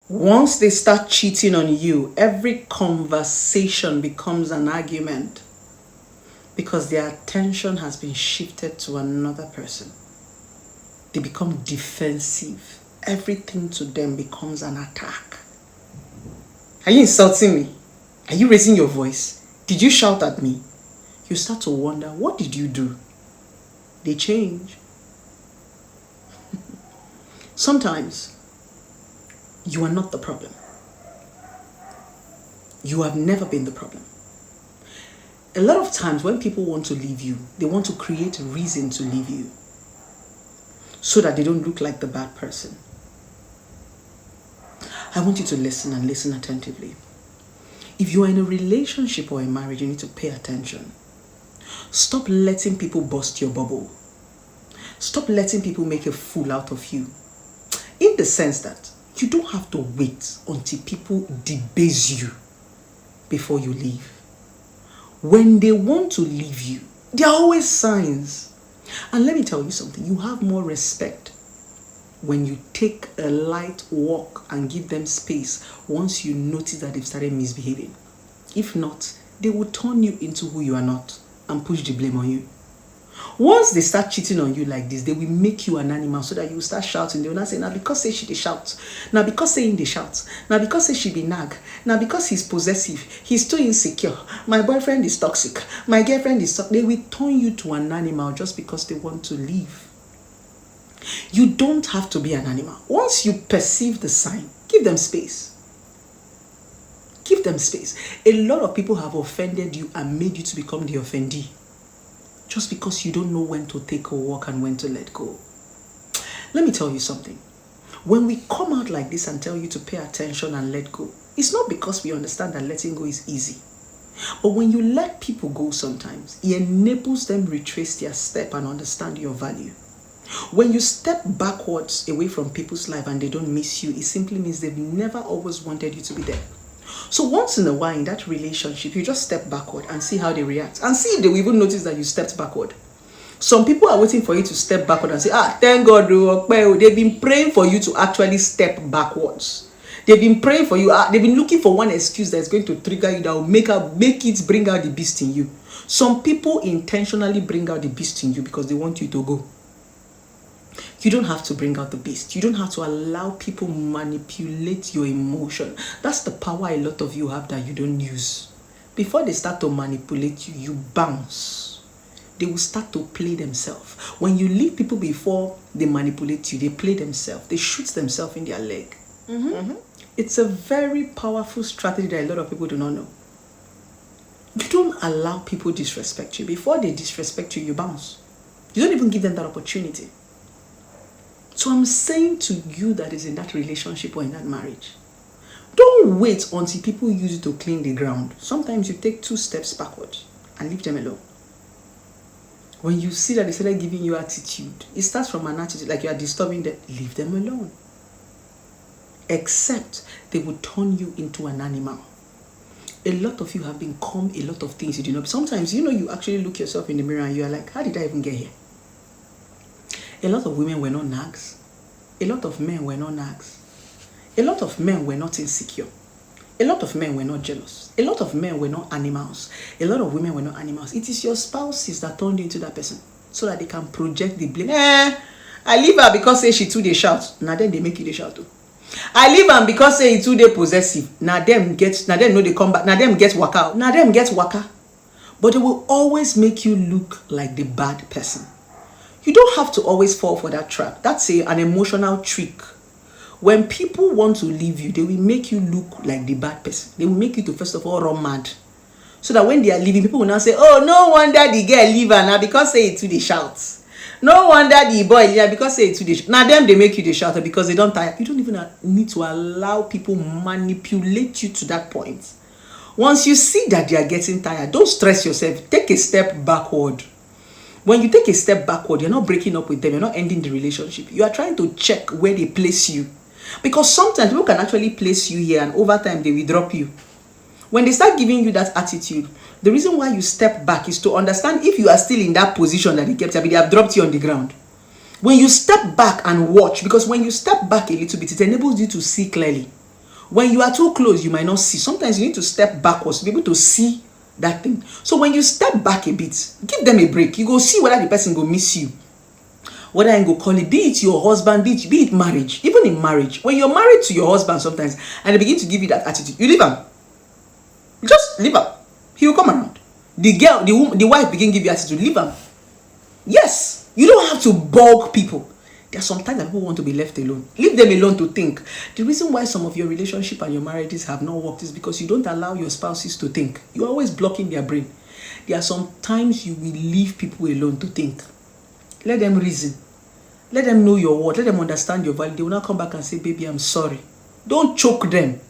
Once they start cheating on you, every conversation becomes an argument because their attention has been shifted to another person. They become defensive. Everything to them becomes an attack. Are you insulting me? Are you raising your voice? Did you shout at me? You start to wonder, what did you do? They change. Sometimes, you are not the problem. You have never been the problem. A lot of times when people want to leave you, they want to create a reason to leave you so that they don't look like the bad person. I want you to listen and listen attentively. If you are in a relationship or a marriage, you need to pay attention. Stop letting people burst your bubble. Stop letting people make a fool out of you. In the sense that you don't have to wait until people debase you before you leave. When they want to leave you, there are always signs. And let me tell you something, you have more respect when you take a light walk and give them space once you notice that they've started misbehaving. If not, they will turn you into who you are not and push the blame on you. Once they start cheating on you like this, they will make you an animal so that you will start shouting. They will not say, now because say she they shout. Now because saying they shout. Now because say she be nag. Now because he's possessive. He's too insecure. My boyfriend is toxic. My girlfriend is toxic. They will turn you to an animal just because they want to leave. You don't have to be an animal. Once you perceive the sign, give them space. Give them space. A lot of people have offended you and made you to become the offendee. Just because you don't know when to take a walk and when to let go. Let me tell you something. When we come out like this and tell you to pay attention and let go, it's not because we understand that letting go is easy. But when you let people go sometimes, it enables them to retrace their step and understand your value. When you step backwards away from people's life and they don't miss you, it simply means they've never always wanted you to be there. So once in a while in that relationship, you just step backward and see how they react. And see if they will even notice that you stepped backward. Some people are waiting for you to step backward and say, thank God, they've been praying for you to actually step backwards. They've been praying for you. They've been looking for one excuse that's going to trigger you, that will make it bring out the beast in you. Some people intentionally bring out the beast in you because they want you to go. You don't have to bring out the beast. You don't have to allow people manipulate your emotion. That's the power a lot of you have that you don't use. Before they start to manipulate you, you bounce. They will start to play themselves. When you leave people before they manipulate you, they play themselves. They shoot themselves in their leg. It's a very powerful strategy that a lot of people do not know. You don't allow people disrespect you. Before they disrespect you, you bounce. You don't even give them that opportunity. So I'm saying to you that is in that relationship or in that marriage, don't wait until people use you to clean the ground. Sometimes you take 2 steps backwards and leave them alone. When you see that they started giving you attitude, it starts from an attitude like you are disturbing them. Leave them alone. Except they will turn you into an animal. A lot of you have become a lot of things you do not. Sometimes, you actually look yourself in the mirror and you are like, how did I even get here? A lot of women were not nags. A lot of men were not nags. A lot of men were not insecure. A lot of men were not jealous. A lot of men were not animals. A lot of women were not animals. It is your spouses that turned you into that person so that they can project the blame. I leave her because say she too they shout. Now then they make you they shout too. I leave her because say he too they possessive. Now them know they come back. Now them get waka. Now them get waka. But they will always make you look like the bad person. You don't have to always fall for that trap. That's an emotional trick. When people want to leave you, they will make you look like the bad person. They will make you to first of all run mad. So that when they are leaving, people will now say, oh, no wonder the girl leave her now because say it too they shout. No wonder the boy leave her because say it too they shout. Now them they make you the shouter because they don't tire. You don't even need to allow people manipulate you to that point. Once you see that they are getting tired, don't stress yourself. Take a step backward. When you take a step backward, you're not breaking up with them. You're not ending the relationship. You are trying to check where they place you. Because sometimes people can actually place you here and over time they will drop you. When they start giving you that attitude, the reason why you step back is to understand if you are still in that position that they kept you, they have dropped you on the ground. When you step back and watch, because when you step back a little bit, it enables you to see clearly. When you are too close, you might not see. Sometimes you need to step backwards to be able to see that thing. So when you step back a bit, give them a break. You go see whether the person go miss you. Whether I go call it, be it your husband, be it marriage. Even in marriage, when you're married to your husband sometimes, and they begin to give you that attitude, you leave him. Just leave him. He will come around. The girl, the wife begin to give you attitude, leave him. Yes, you don't have to bug people. There are sometimes that people want to be left alone. Leave them alone to think. The reason why some of your relationship and your marriages have not worked is because you don't allow your spouses to think. You're always blocking their brain. There are some times you will leave people alone to think. Let them reason. Let them know your word. Let them understand your value. They will not come back and say, baby, I'm sorry. Don't choke them.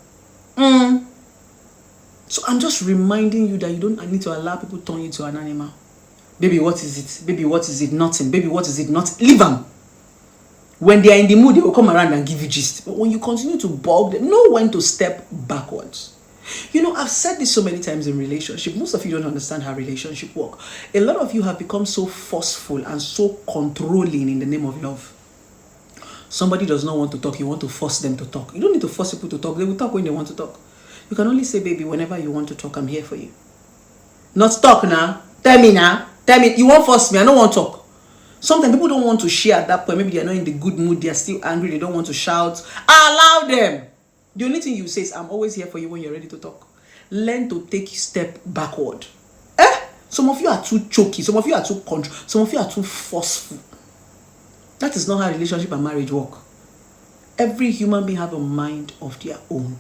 So I'm just reminding you that you don't need to allow people to turn you into an animal. Baby, what is it? Baby, what is it? Nothing. Baby, what is it? Nothing. Leave them. When they are in the mood, they will come around and give you gist. But when you continue to bug them, know when to step backwards. You know, I've said this so many times in relationship. Most of you don't understand how relationship work. A lot of you have become so forceful and so controlling in the name of love. Somebody does not want to talk. You want to force them to talk. You don't need to force people to talk. They will talk when they want to talk. You can only say, baby, whenever you want to talk, I'm here for you. Not talk now. Tell me now. Tell me. You won't force me. I don't want to talk. Sometimes people don't want to share at that point. Maybe they're not in the good mood. They're still angry. They don't want to shout. Allow them. The only thing you say is, I'm always here for you when you're ready to talk. Learn to take a step backward. Some of you are too choky. Some of you are too control. Some of you are too forceful. That is not how relationship and marriage work. Every human being have a mind of their own.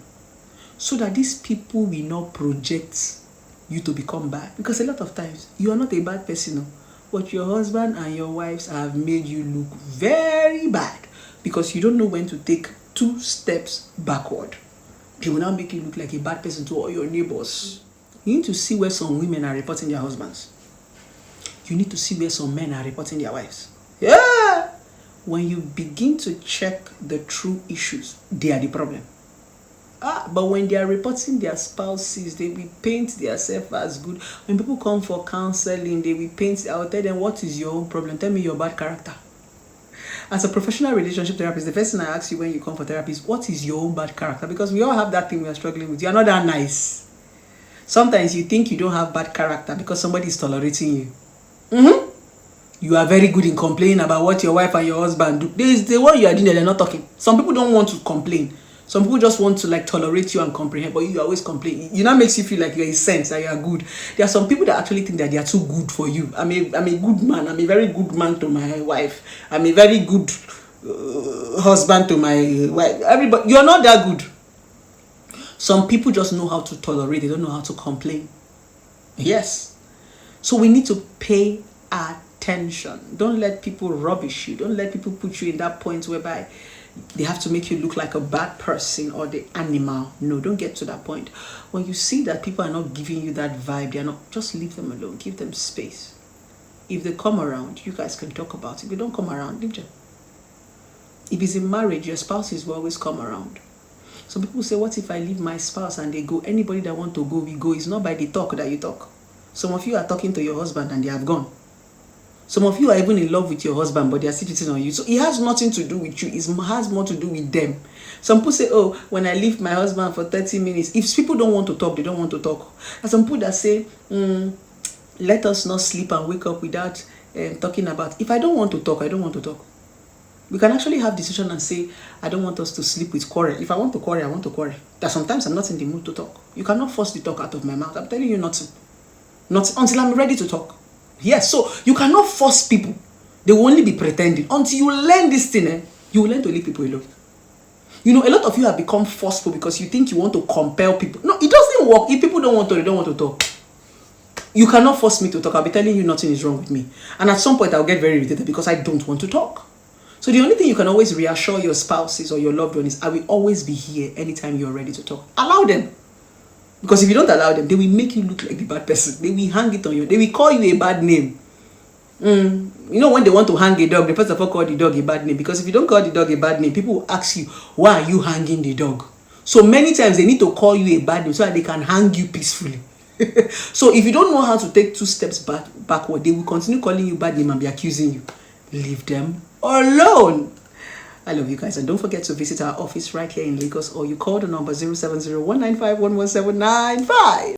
So that these people will not project you to become bad. Because a lot of times, you are not a bad person. But your husband and your wives have made you look very bad. Because you don't know when to take 2 steps backward. They will now make you look like a bad person to all your neighbors. You need to see where some women are reporting their husbands. You need to see where some men are reporting their wives. Yeah! When you begin to check the true issues, they are the problem. But when they are reporting their spouses, they will paint themselves as good. When people come for counseling, they will paint. I will tell them, what is your own problem? Tell me your bad character. As a professional relationship therapist, the first thing I ask you when you come for therapy is, what is your own bad character? Because we all have that thing we are struggling with. You are not that nice. Sometimes you think you don't have bad character because somebody is tolerating you. You are very good in complaining about what your wife and your husband do. There is the one you are doing that they're not talking. Some people don't want to complain. Some people just want to tolerate you and comprehend, but you always complain. You know, makes you feel like you're a saint, that you are good. There are some people that actually think that they are too good for you. I'm a good man. I'm a very good man to my wife. I'm a very good husband to my wife. Everybody, you're not that good. Some people just know how to tolerate. They don't know how to complain. Yes. So we need to pay attention. Don't let people rubbish you. Don't let people put you in that point whereby they have to make you look like a bad person or the animal. No, don't get to that point. When you see that people are not giving you that vibe, they are not, just leave them alone. Give them space. If they come around, you guys can talk about it. If they don't come around, leave them. If it's in marriage, your spouses will always come around. Some people say, what if I leave my spouse and they go? Anybody that want to go, we go. It's not by the talk that you talk. Some of you are talking to your husband and they have gone. Some of you are even in love with your husband, but they are still cheating on you. So it has nothing to do with you. It has more to do with them. Some people say, oh, when I leave my husband for 30 minutes, if people don't want to talk, they don't want to talk. And some people that say, let us not sleep and wake up without talking about. If I don't want to talk, I don't want to talk. We can actually have decision and say, I don't want us to sleep with quarrel. If I want to quarrel, I want to quarrel. That sometimes I'm not in the mood to talk. You cannot force the talk out of my mouth. I'm telling you not to. Not until I'm ready to talk. Yes, so you cannot force people. They will only be pretending. Until you learn this thing, you will learn to leave people alone. You know, a lot of you have become forceful because you think you want to compel people. No, it doesn't work. If people don't want to, they don't want to talk. You cannot force me to talk. I'll be telling you nothing is wrong with me. And at some point, I'll get very irritated because I don't want to talk. So the only thing you can always reassure your spouses or your loved one is, I will always be here anytime you're ready to talk. Allow them. Because if you don't allow them, they will make you look like the bad person. They will hang it on you. They will call you a bad name. You know, when they want to hang a dog, they first of all call the dog a bad name. Because if you don't call the dog a bad name, people will ask you, why are you hanging the dog? So many times they need to call you a bad name so that they can hang you peacefully. So if you don't know how to take 2 steps backward, they will continue calling you bad name and be accusing you. Leave them alone. I love you guys. And don't forget to visit our office right here in Lagos, or you call the number 070-195-11795.